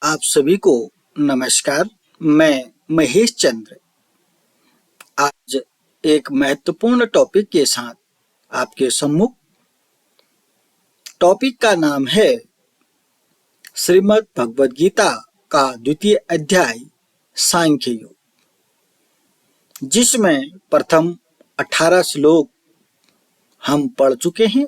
आप सभी को नमस्कार। मैं महेश चंद्र आज एक महत्वपूर्ण टॉपिक के साथ आपके सम्मुख। टॉपिक का नाम है श्रीमद् भगवद गीता का द्वितीय अध्याय सांख्य योग, जिसमें प्रथम 18 श्लोक हम पढ़ चुके हैं।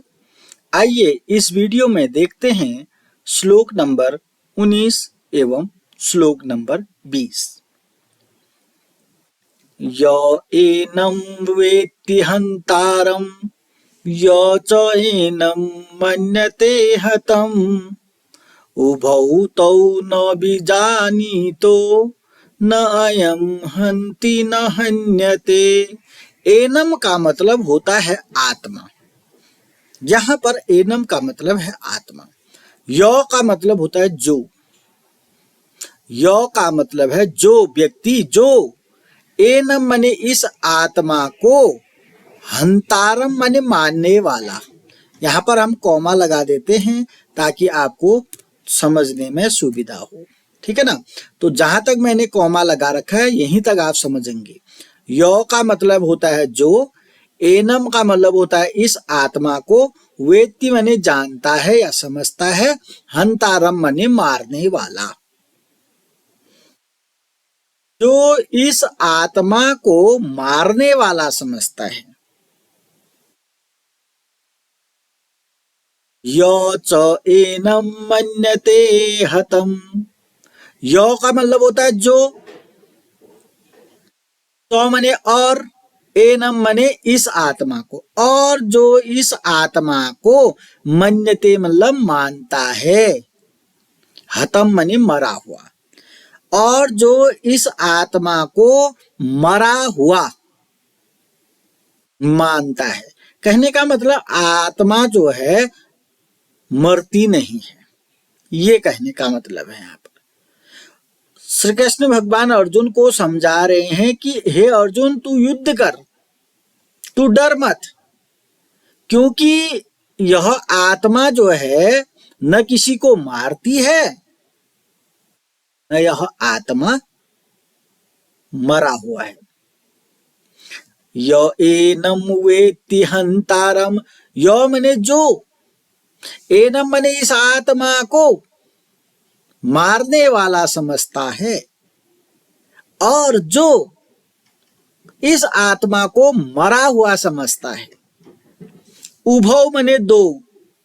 आइए इस वीडियो में देखते हैं श्लोक नंबर 19 एवं श्लोक नंबर 20। य एनं वेत्ति हन्तारं य च एनं मन्यते हतम् उभौ तौ न विजानीतो न अयं हन्ति न हन्यते। एनम का मतलब होता है आत्मा। यहाँ पर एनम का मतलब है आत्मा। य का मतलब होता है जो। य का मतलब है जो व्यक्ति, जो। एनम माने इस आत्मा को, हंतारम माने मानने वाला। यहाँ पर हम कॉमा लगा देते हैं ताकि आपको समझने में सुविधा हो, ठीक है ना। तो जहां तक मैंने कॉमा लगा रखा है यहीं तक आप समझेंगे। य का मतलब होता है जो, एनम का मतलब होता है इस आत्मा को, वेत्ति माने जानता है या समझता है, हंतारम माने मारने वाला। जो इस आत्मा को मारने वाला समझता है। य च एनम मन्यते हतम। य का मतलब होता है जो, तो मने और, एनम मने इस आत्मा को, और जो इस आत्मा को मन्यते मतलब मानता है, हतम मने मरा हुआ, और जो इस आत्मा को मरा हुआ मानता है। कहने का मतलब आत्मा जो है मरती नहीं है, ये कहने का मतलब है। यहाँ पर श्री कृष्ण भगवान अर्जुन को समझा रहे हैं कि हे अर्जुन, तू युद्ध कर, तू डर मत, क्योंकि यह आत्मा जो है न किसी को मारती है, न यह आत्मा मरा हुआ है। य एनम वेत्ति हंतारम। य मने जो, एनम मने इस आत्मा को मारने वाला समझता है, और जो इस आत्मा को मरा हुआ समझता है। उभौ मने दो,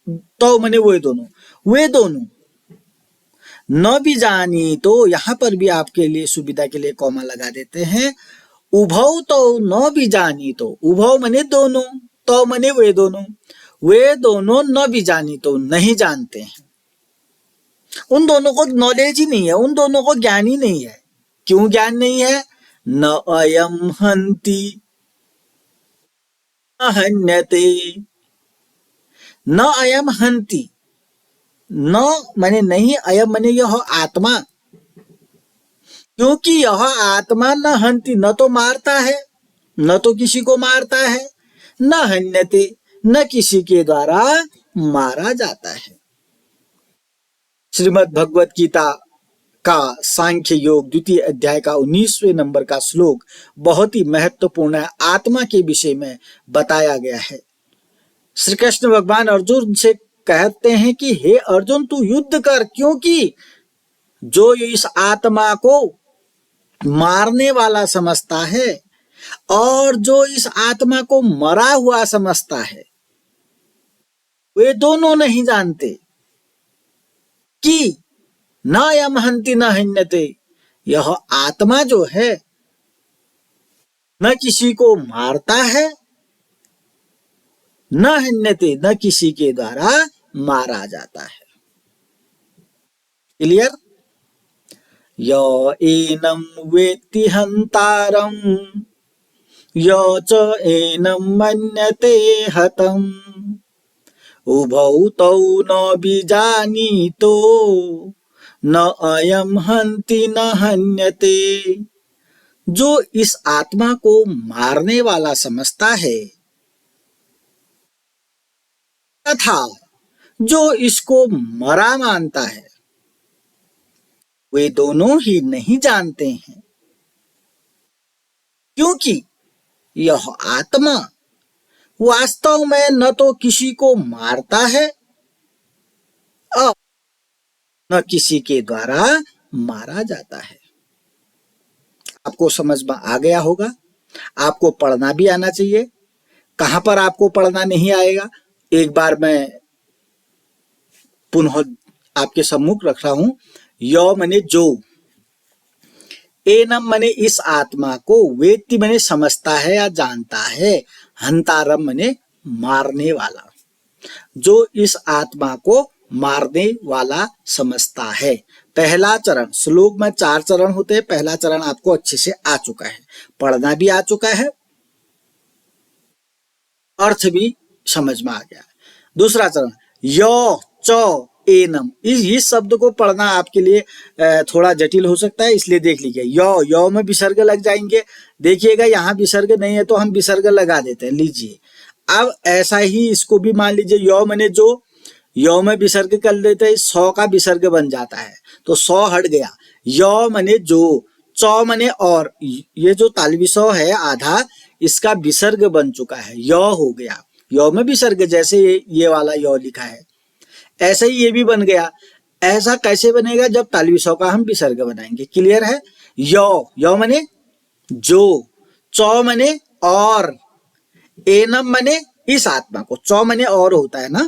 तो मने वे दोनों। न भी जानी, तो यहां पर भी आपके लिए सुविधा के लिए कॉमा लगा देते हैं। उभौ तो न भी जानी, तो उभौ मने दोनों, तो मने वे दोनों न भी जानी तो नहीं जानते हैं। उन दोनों को नॉलेज ही नहीं है, उन दोनों को ज्ञान ही नहीं है। क्यों ज्ञान नहीं है? न अयम हन्ति न हन्यते। न अयम हन्ति, न माने नहीं, अयम माने यह आत्मा, क्योंकि यह आत्मा न हन्ति, न तो मारता है, न तो किसी को मारता है, न हन्यते, न किसी के द्वारा मारा जाता है। श्रीमद् भगवद गीता का सांख्य योग द्वितीय अध्याय का 19वें नंबर का श्लोक बहुत ही महत्वपूर्ण है। आत्मा के विषय में बताया गया है। श्री कृष्ण भगवान अर्जुन से कहते हैं कि हे अर्जुन, तू युद्ध कर, क्योंकि जो इस आत्मा को मारने वाला समझता है और जो इस आत्मा को मरा हुआ समझता है, वे दोनों नहीं जानते कि न यम हन्ति न हन्यते। यह आत्मा जो है न किसी को मारता है, न हन्यते, न किसी के द्वारा मारा जाता है। क्लियर? य एनम वेत्ति हन्तारम य च एनम मन्यते हतम् उभौ तौ न विजानीतो न अयम हन्ति न हन्यते। जो इस आत्मा को मारने वाला समझता है तथा जो इसको मरा मानता है, वे दोनों ही नहीं जानते हैं, क्योंकि यह आत्मा वास्तव में न तो किसी को मारता है और न किसी के द्वारा मारा जाता है। आपको समझ में आ गया होगा। आपको पढ़ना भी आना चाहिए। कहां पर आपको पढ़ना नहीं आएगा, एक बार मैं पुनः आपके सम्मुख रख रहा हूं। यो मने जो, एनम मने इस आत्मा को, वेत्ति मने समझता है या जानता है, हंतारम मने मारने वाला, जो इस आत्मा को मारने वाला समझता है। पहला चरण, श्लोक में 4 चरण होते हैं। पहला चरण आपको अच्छे से आ चुका है, पढ़ना भी आ चुका है, अर्थ भी समझ में आ गया। दूसरा चरण, यो च एनम, इस शब्द को पढ़ना आपके लिए थोड़ा जटिल हो सकता है, इसलिए देख लीजिए। यो में विसर्ग लग जाएंगे। देखिएगा यहाँ विसर्ग नहीं है तो हम विसर्ग लगा देते हैं। लीजिए, अब ऐसा ही इसको भी मान लीजिए। यो मने जो, यो में विसर्ग कर देते हैं, 100 का विसर्ग बन जाता है तो 100 हट गया। यो मने जो, चौ मने और, ये जो तालवी सौ है आधा, इसका विसर्ग बन चुका है, यो हो गया। यो में विसर्ग, जैसे ये वाला यो लिखा है ऐसे ही ये भी बन गया। ऐसा कैसे बनेगा, जब तालवी सौ का हम विसर्ग बनाएंगे। क्लियर है। यो मने जो, चौ मने और, एनम मने इस आत्मा को, चौ मने और होता है ना,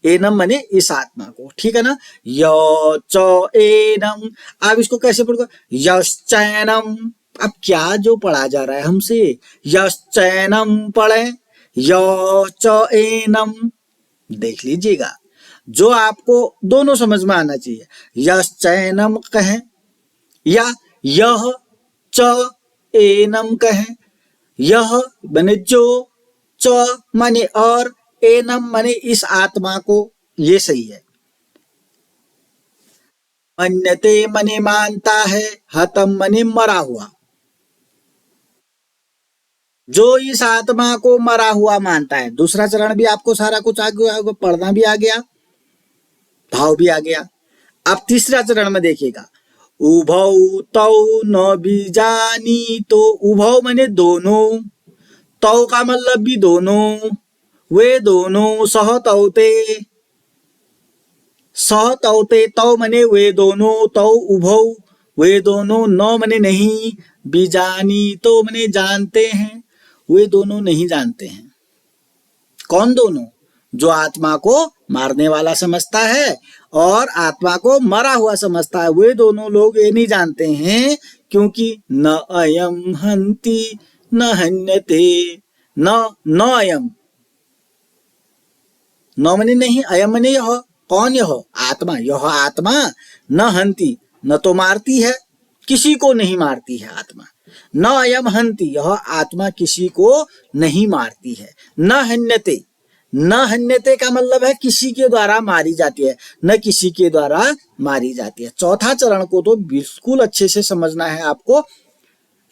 एनम मने इस आत्मा को, ठीक है ना। यो चो एनम। अब इसको कैसे पढ़ोगे, यश्चैनम। अब क्या जो पढ़ा जा रहा है हमसे, यश्चैनम पढ़े, यो चो एनम। देख लीजिएगा, जो आपको दोनों समझ में आना चाहिए। यश्चैनम कहें या यह च एनम कहें। यह माने जो, च माने और, एनम माने इस आत्मा को, ये सही है। मन्यते मने मानता है, हतम मने मरा हुआ, जो इस आत्मा को मरा हुआ मानता है। दूसरा चरण भी आपको सारा कुछ आ गया, पढ़ना भी आ गया, भाव भी आ गया। अब तीसरा चरण में देखिएगा, उभौ तौ न बीजानी तो, उभौ माने दोनों, तौ का मतलब भी दोनों, वे दोनों, सहतौते, सहतौते, तौ मने वे दोनों, तौ उभौ वे दोनों, न मने नहीं, बीजानी तो मने जानते हैं, वे दोनों नहीं जानते हैं। कौन दोनों, जो आत्मा को मारने वाला समझता है और आत्मा को मरा हुआ समझता है, वे दोनों लोग ये नहीं जानते हैं, क्योंकि न अयम हंति न हन्यते, न अयम, न मने नहीं, अयम मने यह, कौन यह आत्मा, यह आत्मा, न हंति न तो मारती है, किसी को नहीं मारती है आत्मा, न अयम हंति, यह आत्मा किसी को नहीं मारती है, न हन्यते, न हन्यते का मतलब है किसी के द्वारा मारी जाती है, न किसी के द्वारा मारी जाती है। चौथा चरण को तो बिल्कुल अच्छे से समझना है आपको।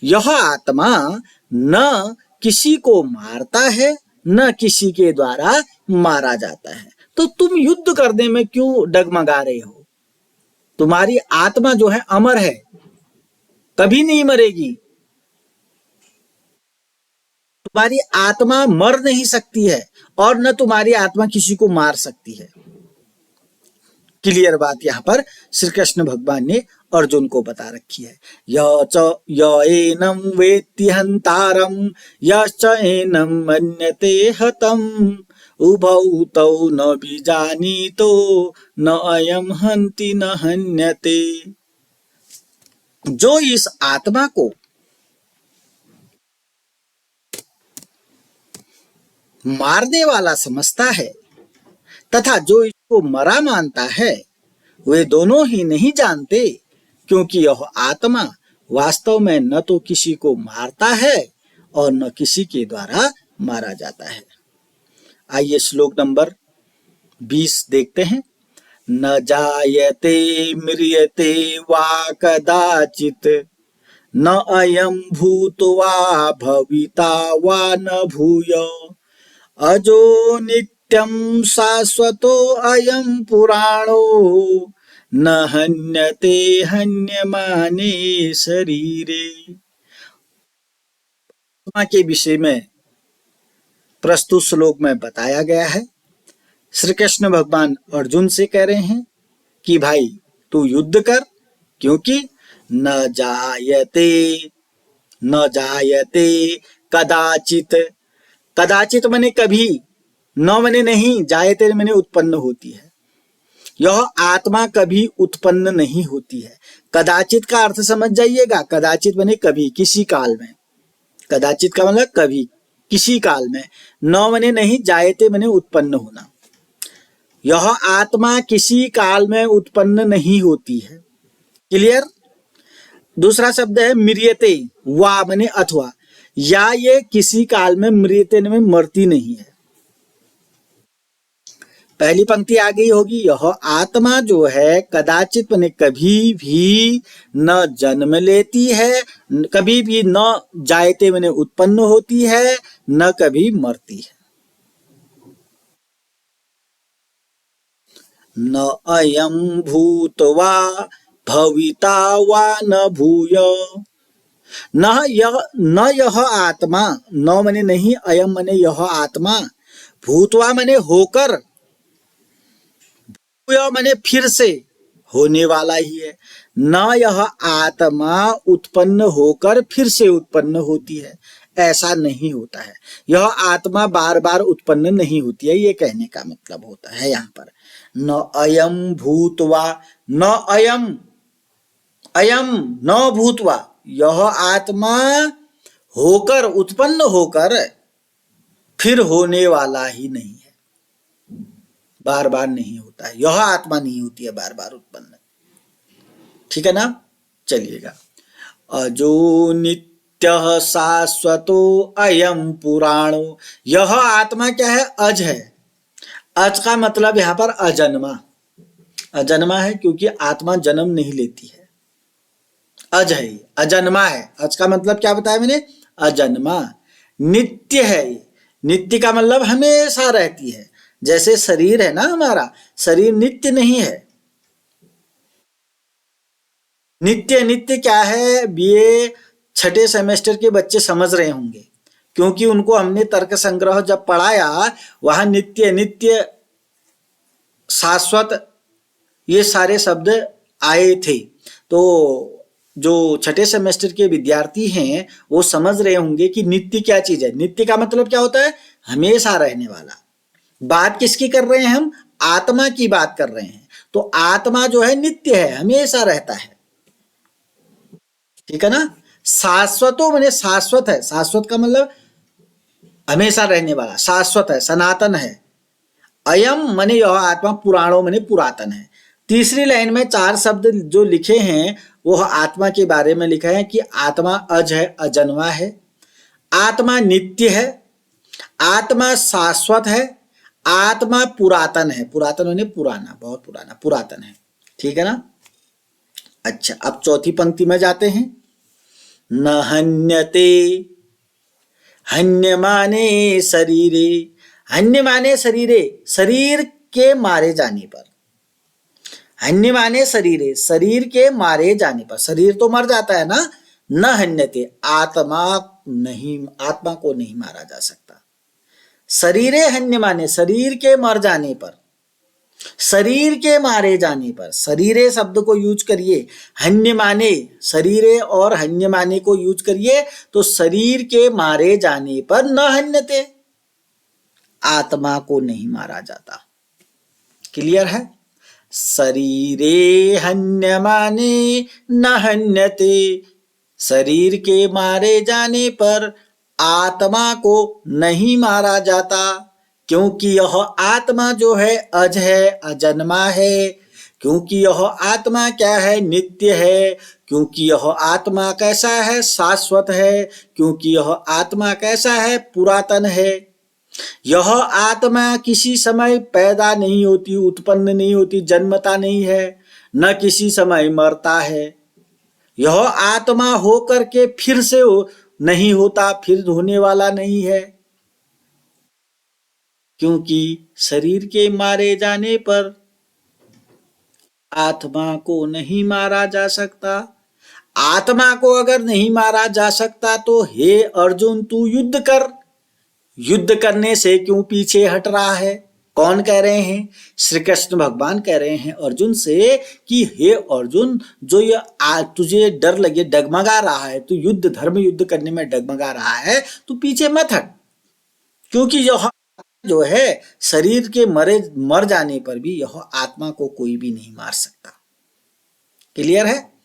यह आत्मा न किसी को मारता है, न किसी के द्वारा मारा जाता है। तो तुम युद्ध करने में क्यों डगमगा रहे हो? तुम्हारी आत्मा जो है अमर है, कभी नहीं मरेगी। तुम्हारी आत्मा मर नहीं सकती है और न तुम्हारी आत्मा किसी को मार सकती है। क्लियर बात यहाँ पर श्री कृष्ण भगवान ने अर्जुन को बता रखी है। एनम वेत्ति हंतारम यश्च एनम मन्यते हतम उभौ तौ न बीजानीतो न अयम हंति न हन्यते। जो इस आत्मा को मारने वाला समझता है तथा जो इसको मरा मानता है, वे दोनों ही नहीं जानते, क्योंकि यह आत्मा वास्तव में न तो किसी को मारता है और न किसी के द्वारा मारा जाता है। आइए श्लोक नंबर 20 देखते हैं। न जायते म्रियते वा कदाचित न अयम भूत्वा भविता वा न भूयो अजो नित्यं शाश्वतो अयं पुराणो न हन्यते हन्यमाने शरीरे। आत्मा के विषय में प्रस्तुत श्लोक में बताया गया है। श्री कृष्ण भगवान अर्जुन से कह रहे हैं कि भाई तू युद्ध कर, क्योंकि न जायते न जायते कदाचित। कदाचित मने कभी, न मने नहीं, जायते मने उत्पन्न होती है। यह आत्मा कभी उत्पन्न नहीं होती है। कदाचित का अर्थ समझ जाइएगा। कदाचित मने कभी, किसी काल में। कदाचित का मतलब कभी, किसी काल में। न मने नहीं, जायते मने उत्पन्न होना। यह आत्मा किसी काल में उत्पन्न नहीं होती है। क्लियर। दूसरा शब्द है म्रियते, वा मने अथवा, या ये किसी काल में, म्रियते में मरती नहीं है। पहली पंक्ति आ गई होगी, यह आत्मा जो है कदाचित मने कभी भी न जन्म लेती है, कभी भी न जायते मने उत्पन्न होती है, न कभी मरती है। न अयम भूत्वा भविता वा न भूय। न यह आत्मा, न मने नहीं, अयम मने यह आत्मा, भूतवा मने होकर, भूय मने फिर से, होने वाला ही है। न यह आत्मा उत्पन्न होकर फिर से उत्पन्न होती है, ऐसा नहीं होता है। यह आत्मा बार बार उत्पन्न नहीं होती है, ये कहने का मतलब होता है यहाँ पर। न अयम भूतवा, न अयम, अयम न भूतवा, यह आत्मा होकर, उत्पन्न होकर फिर होने वाला ही नहीं है, बार बार नहीं होता है। यह आत्मा नहीं होती है बार बार उत्पन्न। ठीक है ना। चलिएगा। अजो नित्यः शाश्वतो अयम पुराणो। यह आत्मा क्या है? अज है। अज का मतलब यहाँ पर अजन्मा। अजन्मा है क्योंकि आत्मा जन्म नहीं लेती है। अज है, अजन्मा है। अज का मतलब क्या बताया मैंने? अजन्मा। नित्य है, नित्य का मतलब हमेशा रहती है। जैसे शरीर है ना हमारा, शरीर नित्य नहीं है। नित्य, नित्य क्या है? बीए छठे सेमेस्टर के बच्चे समझ रहे होंगे, क्योंकि उनको हमने तर्क संग्रह जब पढ़ाया, वहां नित्य, नित्य, शाश्वत, ये सारे शब्द आए थे। तो जो छठे सेमेस्टर के विद्यार्थी हैं वो समझ रहे होंगे कि नित्य क्या चीज है। नित्य का मतलब क्या होता है? हमेशा रहने वाला। बात किसकी कर रहे हैं हम? आत्मा की बात कर रहे हैं। तो आत्मा जो है नित्य है, हमेशा रहता है। ठीक है ना। शाश्वतो माने शाश्वत है। शाश्वत का मतलब हमेशा रहने वाला, शाश्वत है, सनातन है। अयम माने यह आत्मा, पुराणों माने पुरातन है। तीसरी लाइन में 4 शब्द जो लिखे हैं वो आत्मा के बारे में लिखा है कि आत्मा अज है, अजन्मा है, आत्मा नित्य है, आत्मा शाश्वत है, आत्मा पुरातन है। पुरातन माने पुराना, बहुत पुराना, पुरातन है। ठीक है ना। अच्छा, अब चौथी पंक्ति में जाते हैं। न हन्यते, हन्यमाने शरीरे। हन्य माने शरीरे, शरीर के मारे जाने पर। हन्य माने शरीरे, शरीर के मारे जाने पर। शरीर तो मर जाता है ना। न हन्यते, आत्मा नहीं, आत्मा को नहीं मारा जा सकता। शरीरे हन्य माने शरीर के मर जाने पर, शरीर के मारे जाने पर। शरीरे शब्द को यूज करिए, हन्य माने, शरीरे और हन्य माने को यूज करिए तो शरीर के मारे जाने पर न हन्यते, आत्मा को नहीं मारा जाता। क्लियर है। शरीरे हन्य माने न हन्यते, शरीर के मारे जाने पर आत्मा को नहीं मारा जाता, क्योंकि यह आत्मा जो है अज है, अजन्मा है। क्योंकि यह आत्मा क्या है? नित्य है। क्योंकि यह आत्मा कैसा है? शाश्वत है। क्योंकि यह आत्मा कैसा है? पुरातन है। यह आत्मा किसी समय पैदा नहीं होती, उत्पन्न नहीं होती, जन्मता नहीं है, न किसी समय मरता है। यह आत्मा होकर के फिर से नहीं होता, फिर होने वाला नहीं है। क्योंकि शरीर के मारे जाने पर आत्मा को नहीं मारा जा सकता। आत्मा को अगर नहीं मारा जा सकता तो हे अर्जुन तू युद्ध कर। युद्ध करने से क्यों पीछे हट रहा है? कौन कह रहे हैं? श्री कृष्ण भगवान कह रहे हैं अर्जुन से कि हे अर्जुन, जो ये तुझे डर लगे, डगमगा रहा है, तू युद्ध धर्म युद्ध करने में डगमगा रहा है, तू पीछे मत हट। क्योंकि यह जो है शरीर के मर जाने पर भी यह आत्मा को कोई भी नहीं मार सकता। क्लियर है?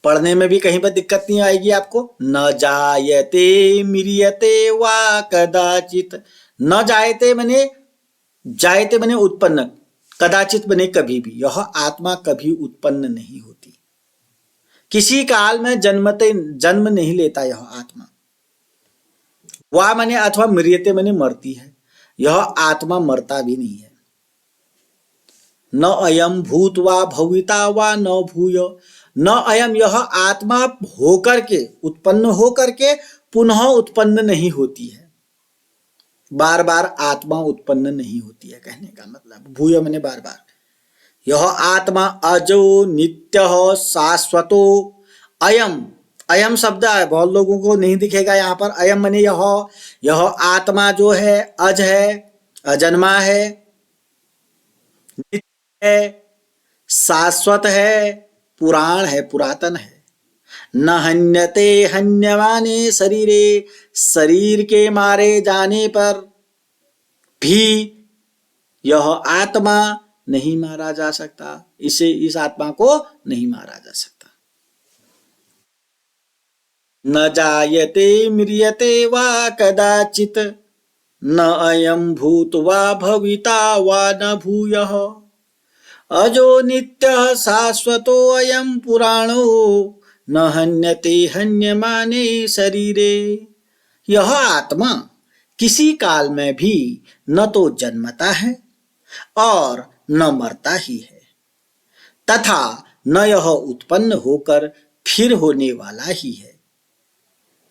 पढ़ने में भी कहीं पर दिक्कत नहीं आएगी आपको। न जायते म्रियते वा कदाचित। न जायते बने उत्पन्न, कदाचित बने कभी भी। यह आत्मा कभी उत्पन्न नहीं होती, किसी काल में जन्म नहीं लेता यह आत्मा। वा मने अथवा म्रियते मने मरती है, यह आत्मा मरता भी नहीं है। न अयम भूत्वा भविता वा न भूय। न अयम, यह आत्मा होकर के, उत्पन्न होकर के पुनः उत्पन्न नहीं होती है। बार बार आत्मा उत्पन्न नहीं होती है, कहने का मतलब भूय मने बार बार। यह आत्मा अजो नित्य शाश्वतो। अयम, अयम शब्द है, बहुत लोगों को नहीं दिखेगा यहाँ पर। अयम मने यह आत्मा जो है अज है, अजन्मा है, नित्य है, शाश्वत है, पुराण है, पुरातन है। न हन्यते हन्यमाने शरीरे। शरीर के मारे जाने पर भी यह आत्मा नहीं मारा जा सकता। इस आत्मा को नहीं मारा जा सकता। न जायते म्रियते वा कदाचित न अयम भूत्वा भविता वा न भूयः अजो नित्यः शाश्वतो अयम पुराणो न हन्यते हन्यमाने शरीरे। यह आत्मा किसी काल में भी न तो जन्मता है और न मरता ही है, तथा न यह उत्पन्न होकर फिर होने वाला ही है,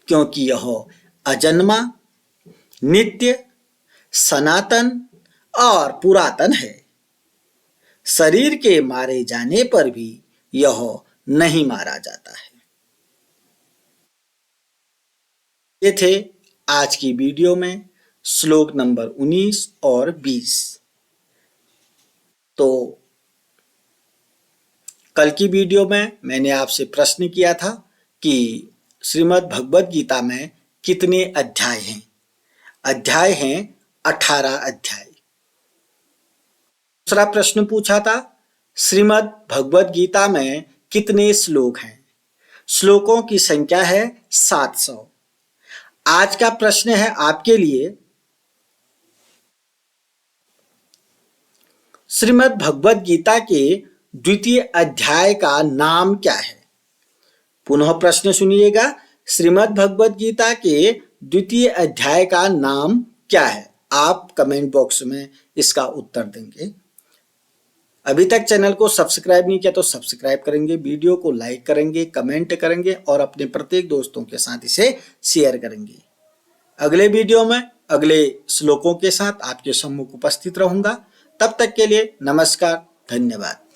क्योंकि यह अजन्मा, नित्य, सनातन और पुरातन है। शरीर के मारे जाने पर भी यह नहीं मारा जाता है। ये थे आज की वीडियो में श्लोक नंबर 19 और 20। तो कल की वीडियो में मैंने आपसे प्रश्न किया था कि श्रीमद् भगवद गीता में कितने अध्याय हैं? अध्याय हैं 18 अध्याय। दूसरा प्रश्न पूछा था श्रीमद् भगवद गीता में कितने श्लोक हैं? श्लोकों की संख्या है 700। आज का प्रश्न है आपके लिए, श्रीमद् भगवद गीता के द्वितीय अध्याय का नाम क्या है? पुनः प्रश्न सुनिएगा, श्रीमद् भगवद गीता के द्वितीय अध्याय का नाम क्या है? आप कमेंट बॉक्स में इसका उत्तर देंगे। अभी तक चैनल को सब्सक्राइब नहीं किया तो सब्सक्राइब करेंगे, वीडियो को लाइक करेंगे, कमेंट करेंगे और अपने प्रत्येक दोस्तों के साथ इसे शेयर करेंगे। अगले वीडियो में अगले श्लोकों के साथ आपके सम्मुख उपस्थित रहूंगा। तब तक के लिए नमस्कार, धन्यवाद।